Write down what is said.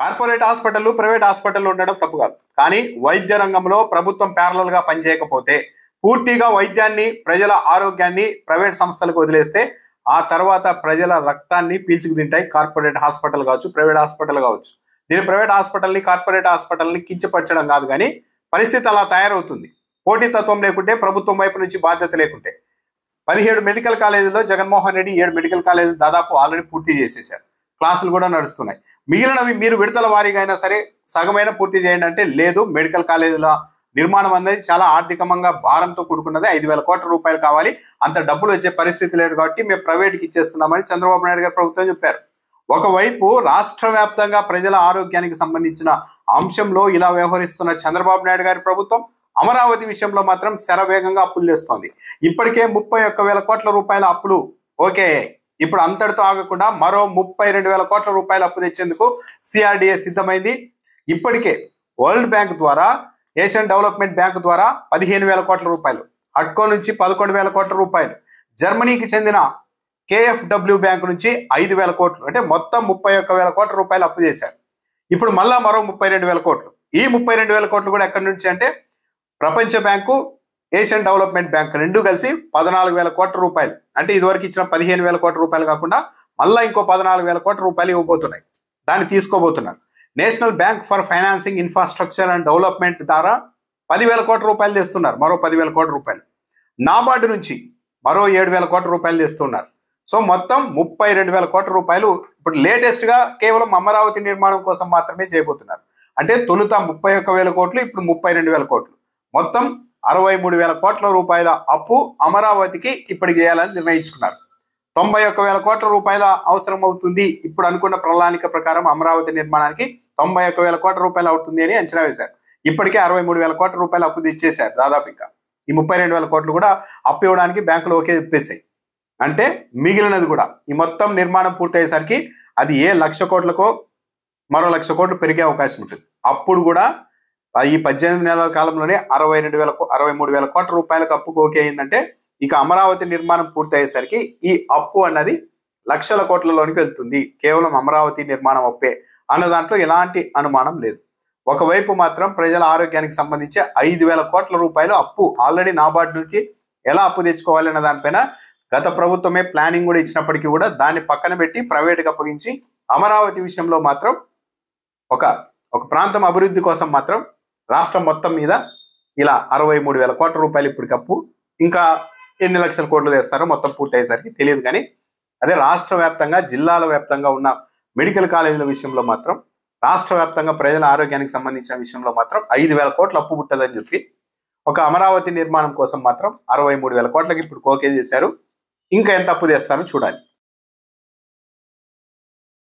Corporate hospital private hospital ఉండడం తప్పు కాదు, కానీ వైద్య రంగంలో ప్రభుత్వం ప్యారలల్ గా పనిచేయకపోతే పూర్తిగా వైద్యాన్ని ప్రజల ఆరోగ్యాన్ని ప్రైవేట్ సంస్థలకు వదిలేస్తే ఆ తర్వాత ప్రజల రక్తాన్ని పీల్చుకు తింటాయి కార్పొరేట్ హాస్పిటల్ కావచ్చు, ప్రైవేట్ హాస్పిటల్ కావచ్చు. దీని ప్రైవేట్ హాస్పిటల్ని కార్పొరేట్ హాస్పిటల్ని కించపరచడం కాదు, కానీ పరిస్థితి అలా తయారవుతుంది. పోటీతత్వం లేకుంటే, ప్రభుత్వం వైపు నుంచి బాధ్యత లేకుంటే. 17 మెడికల్ కాలేజీలో జగన్మోహన్ రెడ్డి 7 మెడికల్ కాలేజీలు దాదాపు ఆల్రెడీ పూర్తి చేసేశారు. క్లాసులు కూడా నడుస్తున్నాయి. మిగిలినవి మీరు విడతల వారీగా అయినా సరే సగమైన పూర్తి చేయండి అంటే లేదు. మెడికల్ కాలేజీల నిర్మాణం అనేది చాలా ఆర్థికంగా భారంతో కూడుకున్నది. 5,000 కోట్ల రూపాయలు కావాలి, అంత డబ్బులు వచ్చే పరిస్థితి లేదు కాబట్టి మేము ప్రైవేట్కి ఇచ్చేస్తున్నామని చంద్రబాబు నాయుడు గారు ప్రభుత్వం చెప్పారు. ఒకవైపు రాష్ట్ర వ్యాప్తంగా ప్రజల ఆరోగ్యానికి సంబంధించిన అంశంలో ఇలా వ్యవహరిస్తున్న చంద్రబాబు నాయుడు గారి ప్రభుత్వం అమరావతి విషయంలో మాత్రం శరవేగంగా అప్పులు చేస్తోంది. ఇప్పటికే 31,000 కోట్ల రూపాయల అప్పులు ఓకే. ఇప్పుడు అంతటితో ఆగకుండా మరో 32,000 కోట్ల రూపాయల అప్పు తెచ్చేందుకు సిఆర్డిఏ సిద్ధమైంది. ఇప్పటికే వరల్డ్ బ్యాంక్ ద్వారా, ఏషియన్ డెవలప్మెంట్ బ్యాంక్ ద్వారా 15,000 కోట్ల రూపాయలు, హడ్కో నుంచి 11,000 కోట్ల రూపాయలు, జర్మనీకి చెందిన KfW బ్యాంక్ నుంచి 5,000 కోట్లు, అంటే మొత్తం 31,000 కోట్ల రూపాయలు అప్పు చేశారు. ఇప్పుడు మళ్ళా మరో 32,000 కోట్లు. ఈ 32,000 కోట్లు కూడా ఎక్కడి నుంచి అంటే ప్రపంచ బ్యాంకు, ఏషియన్ డెవలప్మెంట్ బ్యాంక్ రెండు కలిసి 14,000 కోట్ల రూపాయలు. అంటే ఇదివరకు ఇచ్చిన 15,000 కోట్ల రూపాయలు కాకుండా మళ్ళీ ఇంకో 14,000 కోట్ల రూపాయలు ఇవ్వబోతున్నాయి. దాన్ని తీసుకోబోతున్నారు. National bank for financing infrastructure and development ద్వారా 10,000 కోట్ల రూపాయలు తెస్తున్నారు, మరో 10,000 కోట్ల రూపాయలు. నాబార్డు నుంచి మరో 7,000 కోట్ల రూపాయలు తెస్తున్నారు. సో మొత్తం 32,000 కోట్ల రూపాయలు ఇప్పుడు లేటెస్ట్గా కేవలం అమరావతి నిర్మాణం కోసం మాత్రమే చేయబోతున్నారు. అంటే తొలుత 31,000 కోట్లు, ఇప్పుడు 32,000 కోట్లు, మొత్తం 63,000 కోట్ల రూపాయల అప్పు అమరావతికి ఇప్పటికి చేయాలని నిర్ణయించుకున్నారు. 91,000 కోట్ల రూపాయల అవసరం అవుతుంది ఇప్పుడు అనుకున్న ప్రణాళిక ప్రకారం. అమరావతి నిర్మాణానికి 91,000 కోట్ల రూపాయలు అవుతుంది అని అంచనా వేశారు. ఇప్పటికే 63,000 కోట్ల రూపాయలు అప్పు తెచ్చేశారు దాదాపు. ఇంకా ఈ 32,000 కోట్లు కూడా అప్పు ఇవ్వడానికి బ్యాంకులు ఓకే చెప్పేసాయి. అంటే మిగిలినది కూడా ఈ మొత్తం నిర్మాణం పూర్తయ్యేసరికి అది ఏ 1,00,000 కోట్లకో మరో 1,00,000 కోట్లు పెరిగే అవకాశం ఉంటుంది. అప్పుడు కూడా ఈ 18 నెలల కాలంలోనే 63,000 కోట్ల రూపాయలకు అప్పుకు ఓకే అయిందంటే ఇక అమరావతి నిర్మాణం పూర్తయ్యేసరికి ఈ అప్పు అన్నది లక్షల కోట్లలోనికి వెళ్తుంది. కేవలం అమరావతి నిర్మాణం అప్పే అన్న దాంట్లో ఎలాంటి అనుమానం లేదు. ఒకవైపు మాత్రం ప్రజల ఆరోగ్యానికి సంబంధించి 5,000 కోట్ల రూపాయలు అప్పు ఆల్రెడీ నాబార్డు నుంచి ఎలా అప్పు తెచ్చుకోవాలి అన్న దానిపైన గత ప్రభుత్వమే ప్లానింగ్ కూడా ఇచ్చినప్పటికీ కూడా దాన్ని పక్కన పెట్టి ప్రైవేట్కి అప్పగించి అమరావతి విషయంలో మాత్రం ఒక ప్రాంతం అభివృద్ధి కోసం మాత్రం రాష్ట్రం మొత్తం మీద ఇలా 63,000 కోట్ల రూపాయలు ఇప్పటికప్పు. ఇంకా ఎన్ని లక్షల కోట్లు తెస్తారో మొత్తం పూర్తి అయ్యేసరికి తెలియదు. కానీ అదే రాష్ట్ర వ్యాప్తంగా, జిల్లాల వ్యాప్తంగా ఉన్న మెడికల్ కాలేజీల విషయంలో మాత్రం, రాష్ట్ర వ్యాప్తంగా ప్రజల ఆరోగ్యానికి సంబంధించిన విషయంలో మాత్రం 5,000 కోట్ల అప్పు పుట్టదని చెప్పి ఒక అమరావతి నిర్మాణం కోసం మాత్రం 63,000 కోట్లకి ఇప్పుడు ఓకే చేశారు. ఇంకా ఎంత అప్పు తెస్తారో చూడాలి.